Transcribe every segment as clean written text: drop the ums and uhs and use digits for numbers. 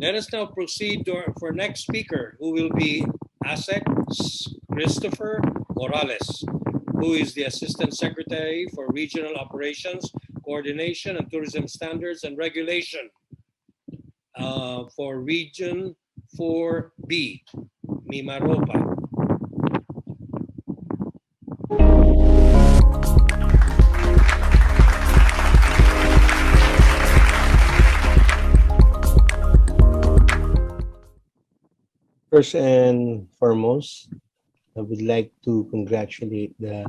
Let us now proceed for next speaker, who will be ASEC Christopher Morales, who is the Assistant Secretary for Regional Operations, Coordination, and Tourism Standards and Regulation for Region 4B, MIMAROPA. First and foremost, I would like to congratulate the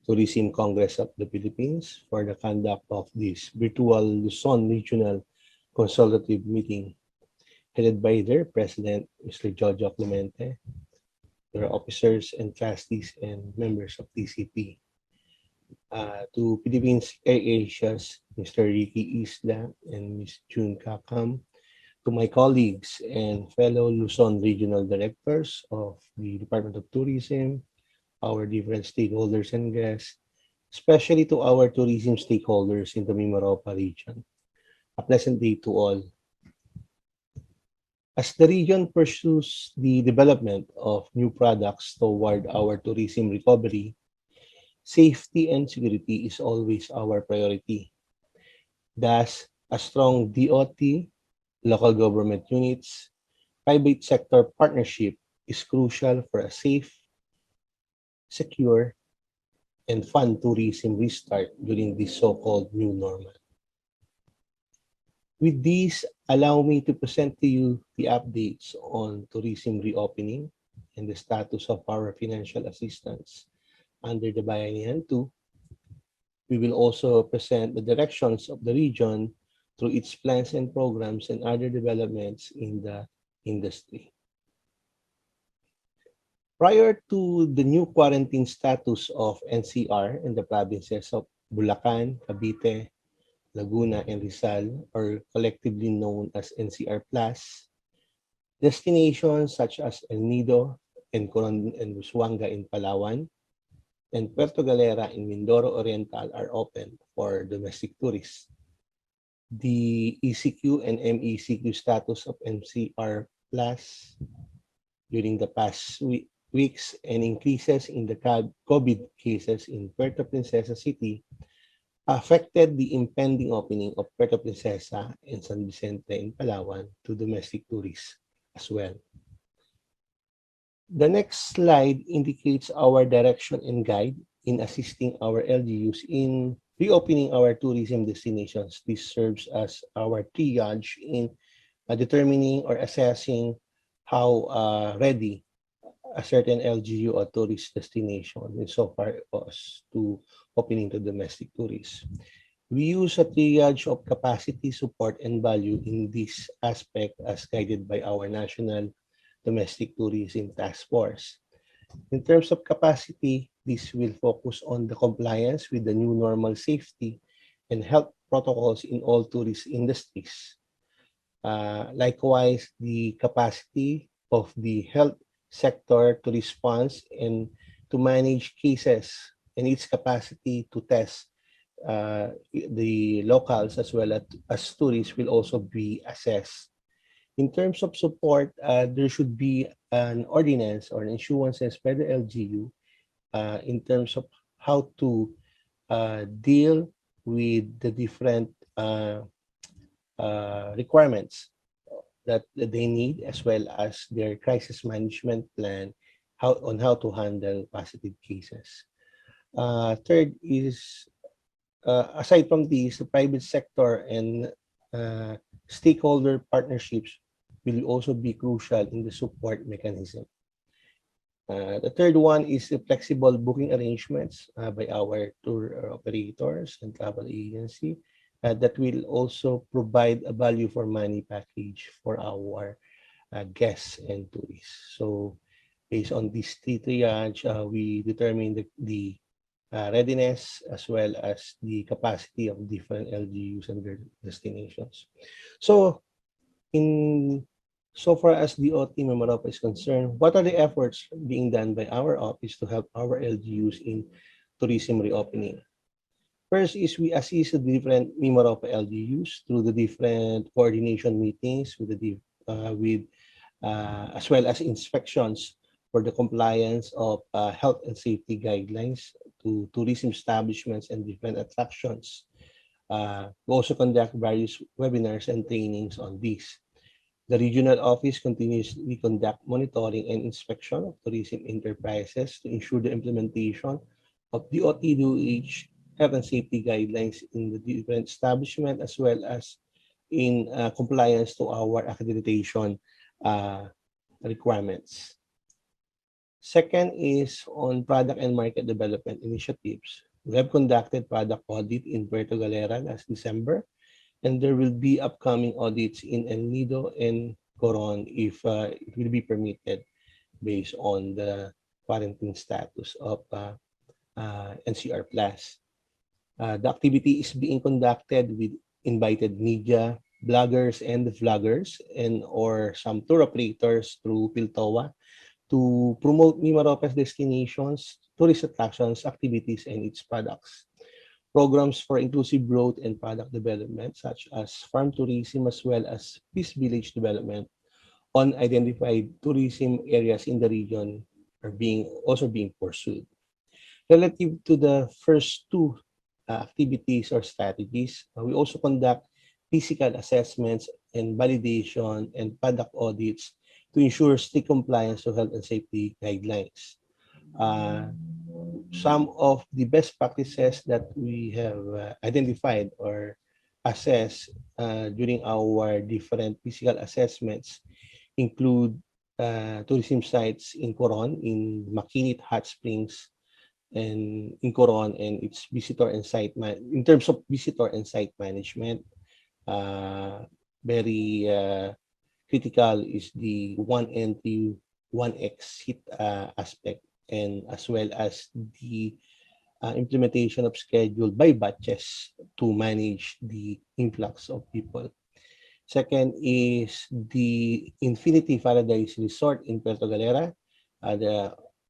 Tourism Congress of the Philippines for the conduct of this virtual Luzon Regional Consultative Meeting, headed by their President, Mr. Jojo Clemente, their officers and trustees and members of TCP. To Philippines Air Asia's Mr. Ricky Isla and Ms. June Kakam, to my colleagues and fellow Luzon regional directors of the Department of Tourism, our different stakeholders and guests, especially to our tourism stakeholders in the MIMAROPA region. A pleasant day to all. As the region pursues the development of new products toward our tourism recovery, safety and security is always our priority. Thus, a strong DOT, local government units, private sector partnership is crucial for a safe, secure, and fun tourism restart during this so-called new normal. With this, allow me to present to you the updates on tourism reopening and the status of our financial assistance under the Bayanihan 2. We will also present the directions of the region through its plans and programs and other developments in the industry. Prior to the new quarantine status of NCR in the provinces of Bulacan, Cavite, Laguna, and Rizal, or collectively known as NCR Plus, destinations such as El Nido and Coron and Busuanga in Palawan and Puerto Galera in Mindoro Oriental are open for domestic tourists. The ECQ and MECQ status of NCR Plus during the past weeks and increases in the COVID cases in Puerto Princesa City affected the impending opening of Puerto Princesa and San Vicente in Palawan to domestic tourists as well. The next slide indicates our direction and guide in assisting our LGUs in reopening our tourism destinations. This serves as our triage in determining or assessing how ready a certain LGU or tourist destination is so far as to opening to domestic tourists. We use a triage of capacity, support, and value in this aspect as guided by our National Domestic Tourism Task Force. In terms of capacity, this will focus on the compliance with the new normal safety and health protocols in all tourist industries. Likewise, the capacity of the health sector to respond and to manage cases and its capacity to test the locals as well as tourists will also be assessed. In terms of support, there should be an ordinance or an issuances by the LGU in terms of how to deal with the different requirements that they need, as well as their crisis management plan on how to handle positive cases. Third is, aside from these, the private sector and stakeholder partnerships will also be crucial in the support mechanism. The third one is the flexible booking arrangements by our tour operators and travel agency that will also provide a value for money package for our guests and tourists. So based on these three triage, we determine the readiness as well as the capacity of different LGUs and their destinations. So so far as the OT MIMAROPA is concerned, what are the efforts being done by our office to help our LGUs in tourism reopening? First is we assist the different MIMAROPA LGUs through the different coordination meetings with the with as well as inspections for the compliance of health and safety guidelines to tourism establishments and different attractions. We also conduct various webinars and trainings on this. The regional office continuously conduct monitoring and inspection of tourism enterprises to ensure the implementation of DOT/DOH health and safety guidelines in the different establishment as well as in compliance to our accreditation uh, requirements. Second is on product and market development initiatives. We have conducted product audit in Puerto Galera last December, and there will be upcoming audits in El Nido and Coron if it will be permitted based on the quarantine status of NCR Plus. The activity is being conducted with invited media, bloggers, and vloggers, and or some tour operators through Piltowa to promote MIMAROPA's destinations, tourist attractions, activities, and its products. Programs for inclusive growth and product development, such as farm tourism as well as peace village development on identified tourism areas in the region are also being pursued. Relative to the first two activities or strategies, we also conduct physical assessments and validation and product audits to ensure strict compliance to health and safety guidelines. Uh, some of the best practices that we have identified or assessed during our different physical assessments include tourism sites in Coron, in Makinit Hot Springs, and in Coron, and its visitor and in terms of visitor and site management, very critical is the one entry, one exit aspect, and as well as the implementation of schedule by batches to manage the influx of people. Second is the Infinity Paradise Resort in Puerto Galera.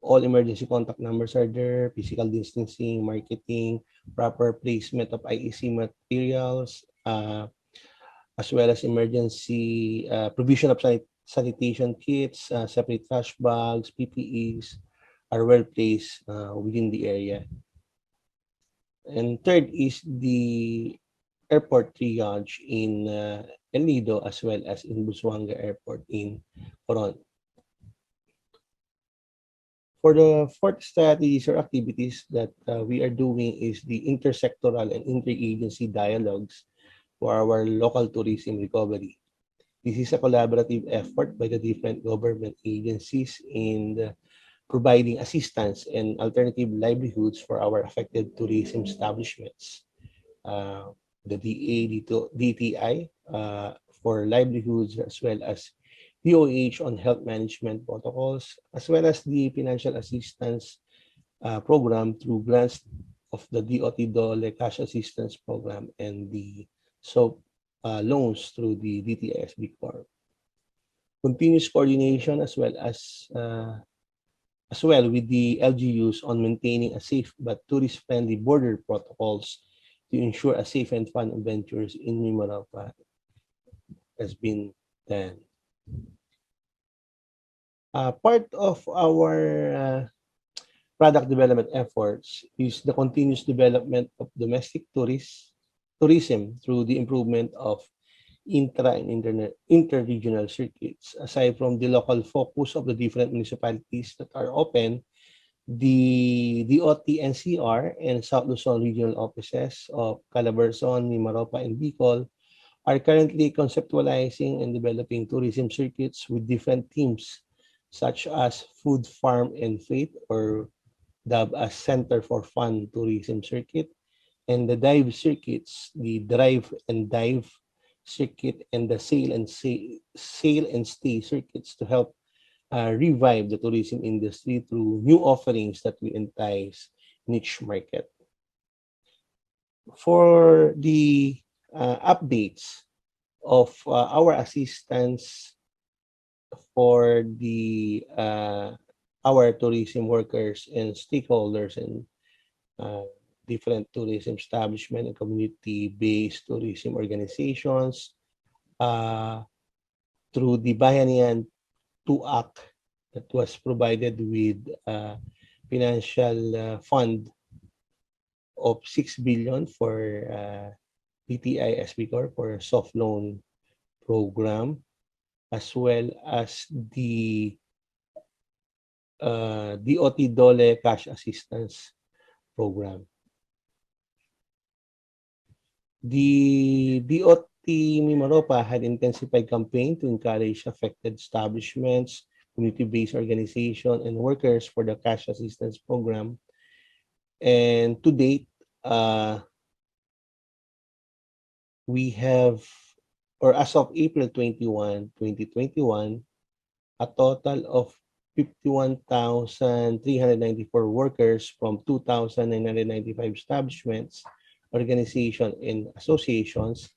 All emergency contact numbers are there, physical distancing, marketing, proper placement of IEC materials, as well as emergency provision of sanitation kits, separate trash bags, PPEs are well placed within the area. And third is the airport triage in El Nido as well as in Busuanga Airport in Coron. For the fourth strategies or activities that we are doing is the intersectoral and interagency dialogues for our local tourism recovery. This is a collaborative effort by the different government agencies in providing assistance and alternative livelihoods for our affected tourism establishments. The DTI for livelihoods as well as DOH on health management protocols, as well as the financial assistance program through grants of the DOT-DOLE cash assistance program and the loans through the DTISB Corp. Continuous coordination as well with the LGUs on maintaining a safe but tourist-friendly border protocols to ensure a safe and fun adventures in MIMAROPA has been done. Part of our product development efforts is the continuous development of domestic tourism through the improvement of intra and inter-regional circuits. Aside from the local focus of the different municipalities that are open, the DOT NCR and South Luzon regional offices of Calabarzon, MIMAROPA, and Bicol are currently conceptualizing and developing tourism circuits with different themes such as Food, Farm, and Faith, or dubbed as Center for Fun Tourism Circuit, and the dive circuits, the Drive and Dive circuit, and the Sail and Stay circuits to help revive the tourism industry through new offerings that we entice niche market. For the updates of our assistance for the our tourism workers and stakeholders and different tourism establishment and community-based tourism organizations. through the Bayanihan 2 Act that was provided with financial fund of 6 billion for DTI SB Corp for soft loan program, as well as the DOT Dole Cash Assistance Program. The DOT MIMAROPA had intensified campaign to encourage affected establishments, community-based organizations, and workers for the cash assistance program. And to date, we have, or as of April 21, 2021, a total of 51,394 workers from 2,995 establishments, organizations, and associations,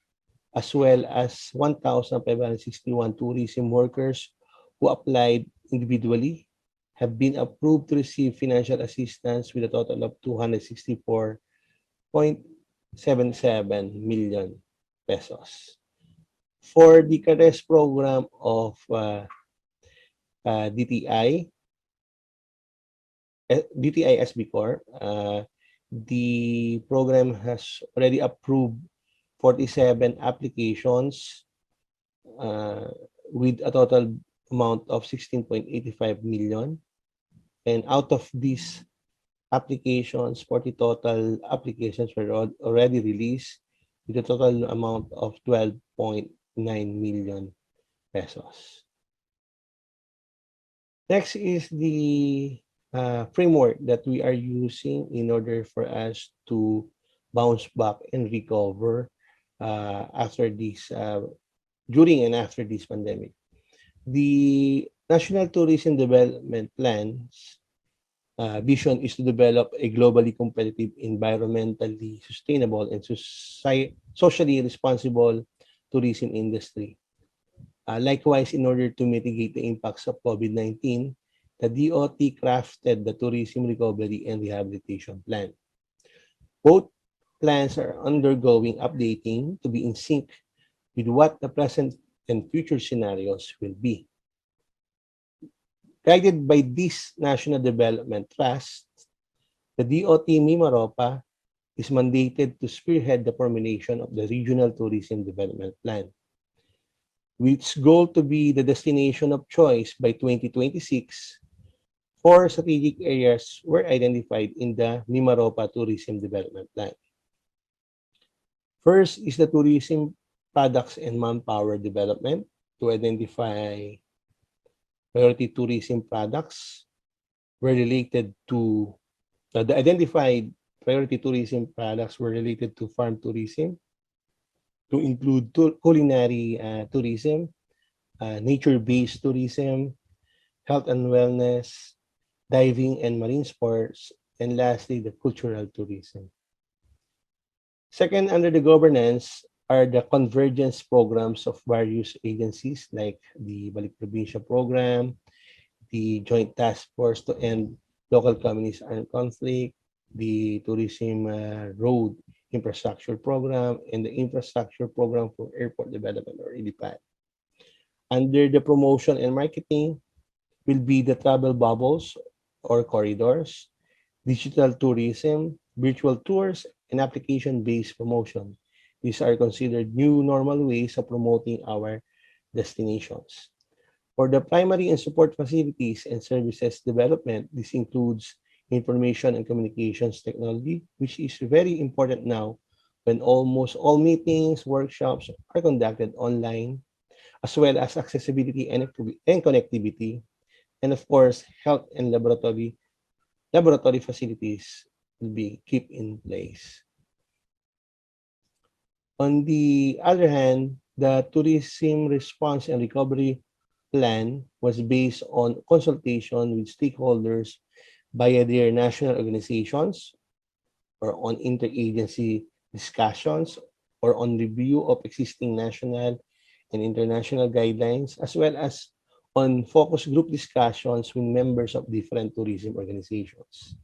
as well as 1,561 tourism workers who applied individually, have been approved to receive financial assistance with a total of 264.77 million pesos. For the CARES program of DTI SB Corp, the program has already approved 47 applications with a total amount of 16.85 million. And out of these applications, 40 total applications were already released with a total amount of 12.9 million pesos. Next is the framework that we are using in order for us to bounce back and recover after this, during and after this pandemic. The National Tourism Development Plan's vision is to develop a globally competitive, environmentally sustainable, and socially responsible tourism industry. Likewise, in order to mitigate the impacts of COVID-19, the DOT crafted the Tourism Recovery and Rehabilitation Plan. Both plans are undergoing updating to be in sync with what the present and future scenarios will be. Guided by this National Development Trust, the DOT MIMAROPA is mandated to spearhead the formulation of the Regional Tourism Development Plan, with its goal to be the destination of choice by 2026. Four strategic areas were identified in the MIMAROPA Tourism Development Plan. First is the tourism products and manpower development to identify priority tourism products were related to the identified priority tourism products were related to farm tourism, to include culinary tourism, nature-based tourism, health and wellness, diving and marine sports, and lastly, the cultural tourism. Second, under the governance are the convergence programs of various agencies like the Balik Probinsya Program, the Joint Task Force to End Local Communist Armed Conflict, the Tourism Road Infrastructure Program, and the Infrastructure Program for Airport Development, or IDIPAD. Under the promotion and marketing will be the travel bubbles or corridors, digital tourism, virtual tours, and application-based promotion. These are considered new normal ways of promoting our destinations. For the primary and support facilities and services development, this includes information and communications technology, which is very important now when almost all meetings, workshops are conducted online, as well as accessibility and connectivity, and of course, health and laboratory facilities will be kept in place. On the other hand, the Tourism Response and Recovery Plan was based on consultation with stakeholders via their national organizations, or on interagency discussions, or on review of existing national and international guidelines, as well as on focus group discussions with members of different tourism organizations.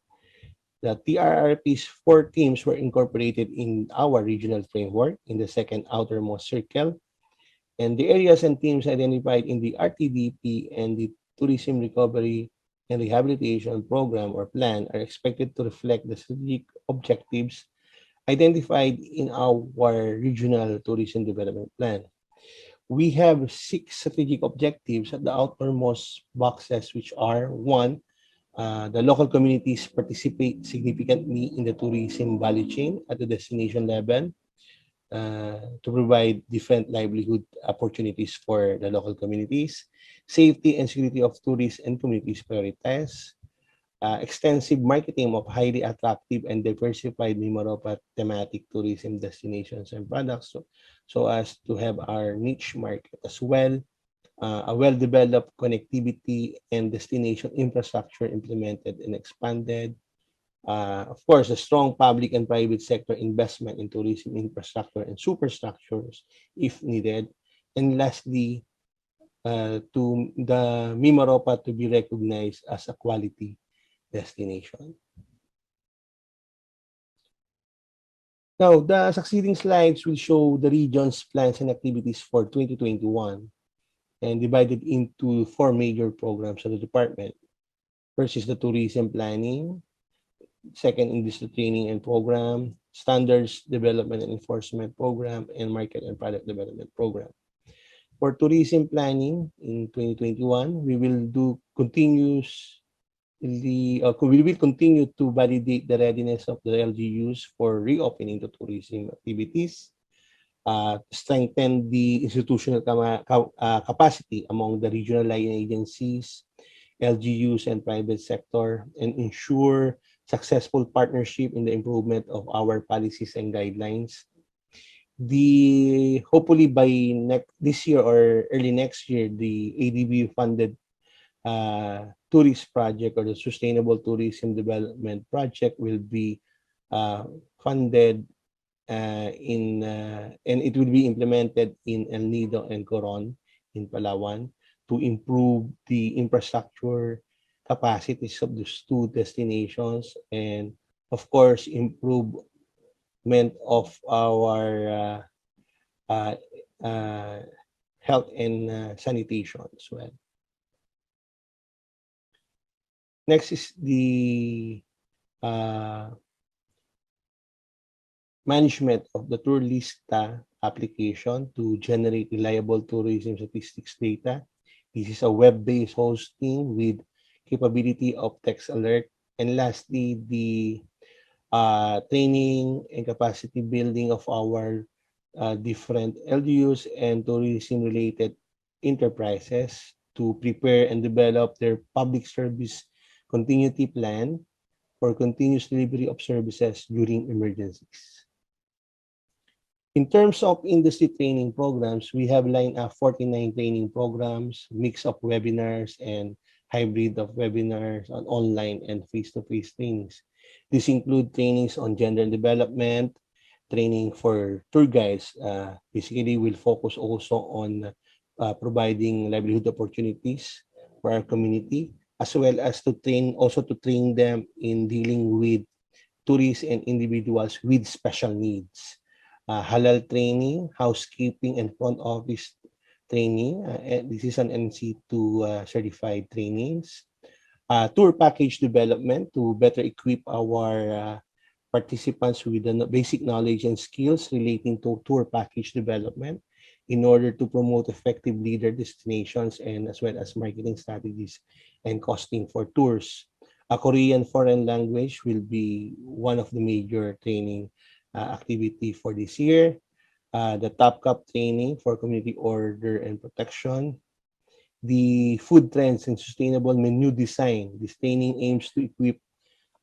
The TRRP's 4 teams were incorporated in our regional framework in the second outermost circle, And the areas and themes identified in the RTDP and the Tourism Recovery and Rehabilitation Program or Plan are expected to reflect the strategic objectives identified in our Regional Tourism Development Plan. We have 6 strategic objectives at the outermost boxes, which are: one, the local communities participate significantly in the tourism value chain at the destination level to provide different livelihood opportunities for the local communities. Safety and security of tourists and communities prioritize. Extensive marketing of highly attractive and diversified MIMAROPA thematic tourism destinations and products, so as to have our niche market as well. A well-developed connectivity and destination infrastructure implemented and expanded. Of course, a strong public and private sector investment in tourism infrastructure and superstructures if needed. And lastly, to the Mimaropa to be recognized as a quality destination. Now, the succeeding slides will show the region's plans and activities for 2021 and divided into 4 major programs of the department. First is the tourism planning. Second, industry training and program, standards development and enforcement program, and market and product development program. For tourism planning in 2021, we will continue to validate the readiness of the LGUs for reopening the tourism activities, strengthen the institutional capacity among the regional line agencies, LGUs, and private sector, and ensure successful partnership in the improvement of our policies and guidelines. Hopefully by this year or early next year, the ADB funded tourist project or the Sustainable Tourism Development Project will be funded and it will be implemented in El Nido and Coron in Palawan to improve the infrastructure capacities of these 2 destinations, and of course improvement of our uh, uh, health and sanitation as well. Next is the management of the tour lista application to generate reliable tourism statistics data. This is a web-based hosting with capability of text alert. And lastly, the training and capacity building of our different LGUs and tourism-related enterprises to prepare and develop their public service continuity plan for continuous delivery of services during emergencies. In terms of industry training programs, we have lined up 49 training programs, mix of webinars and hybrid of webinars on online and face-to-face trainings. These include trainings on gender development, training for tour guides. Basically, we'll focus also on providing livelihood opportunities for our community, as well as to train them in dealing with tourists and individuals with special needs. Halal training, housekeeping, and front office training. This is an NC2 certified trainings. Tour package development to better equip our participants with the basic knowledge and skills relating to tour package development in order to promote effective leader destinations and as well as marketing strategies and costing for tours. A Korean foreign language will be one of the major training activity for this year. The Top Cup training for community order and protection. The food trends and sustainable menu design. This training aims to equip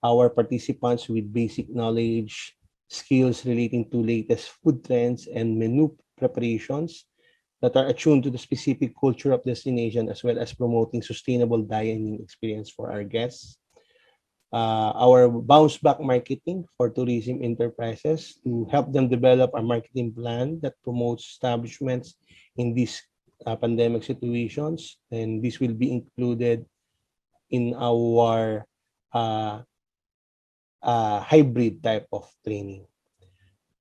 our participants with basic knowledge, skills relating to latest food trends and menu preparations that are attuned to the specific culture of destination, as well as promoting sustainable dining experience for our guests. Our bounce back marketing for tourism enterprises to help them develop a marketing plan that promotes establishments in these pandemic situations, and this will be included in our hybrid type of training.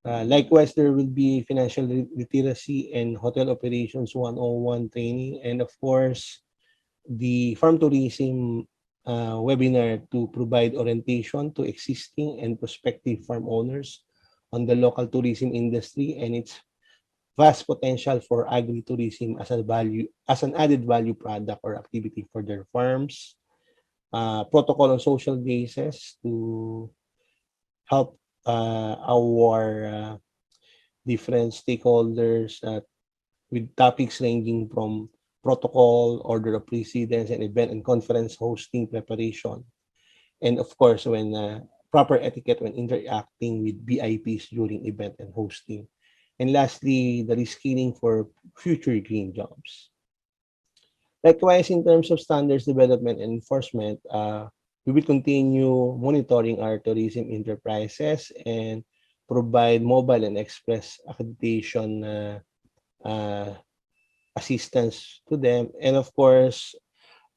Likewise, there will be financial literacy and hotel operations 101 training, and of course, the farm tourism webinar to provide orientation to existing and prospective farm owners on the local tourism industry and its vast potential for agritourism as an added value product or activity for their farms. Protocol on social basis to help our different stakeholders with topics ranging from protocol, order of precedence, and event and conference hosting preparation. And of course, when proper etiquette when interacting with VIPs during event and hosting. And lastly, the reskilling for future green jobs. Likewise, in terms of standards development and enforcement, we will continue monitoring our tourism enterprises and provide mobile and express accreditation assistance to them. And of course,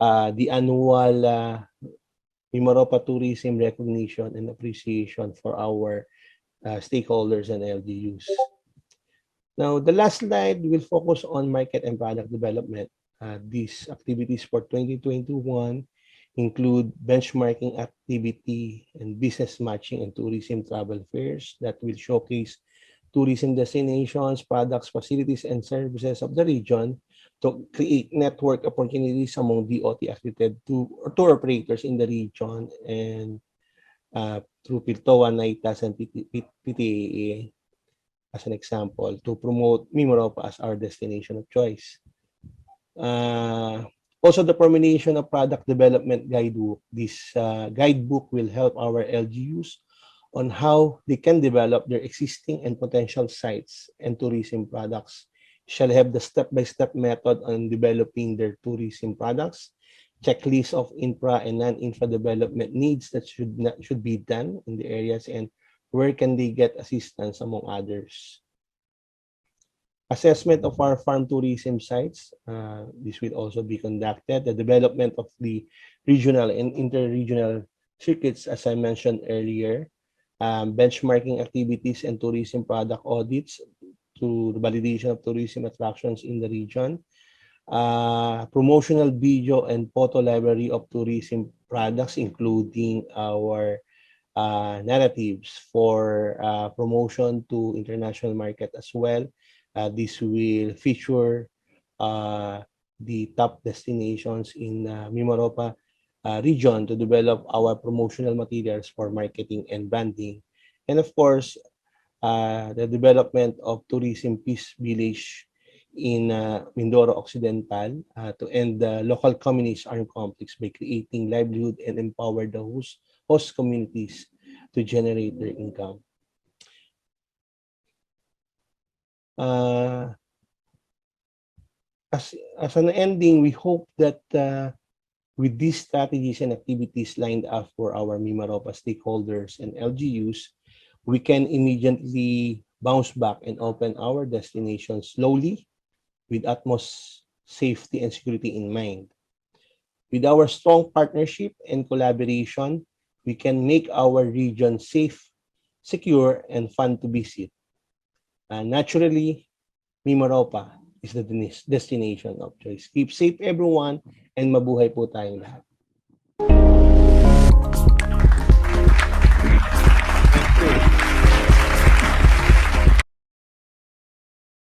the annual MIMAROPA Tourism recognition and appreciation for our stakeholders and LGUs. Now, the last slide will focus on market and product development. These activities for 2021 include benchmarking activity and business matching and tourism travel fairs that will showcase tourism destinations, products, facilities, and services of the region to create network opportunities among DOT accredited tour operators in the region and through PILTOA, NITAS, and PTAA as an example to promote MIMAROPA as our destination of choice. Also, the formulation of product development guidebook. This guidebook will help our LGUs on how they can develop their existing and potential sites and tourism products. Shall have the step-by-step method on developing their tourism products, checklist of infra and non-infra development needs that should be done in the areas, and where can they get assistance, among others. Assessment of our farm tourism sites. This will also be conducted. The development of the regional and interregional circuits, as I mentioned earlier. Benchmarking activities and tourism product audits to the validation of tourism attractions in the region. Promotional video and photo library of tourism products, including our narratives for promotion to international market as well. This will feature the top destinations in MIMAROPA region to develop our promotional materials for marketing and branding. And of course, the development of tourism peace village in Mindoro Occidental to end the local communities armed conflicts by creating livelihood and empower the host communities to generate their income. As an ending, we hope that with these strategies and activities lined up for our MIMAROPA stakeholders and LGUs, we can immediately bounce back and open our destination slowly with utmost safety and security in mind. With our strong partnership and collaboration, we can make our region safe, secure, and fun to visit. Naturally, MIMAROPA is the destination of choice. Keep safe everyone, and mabuhay po tayong lahat.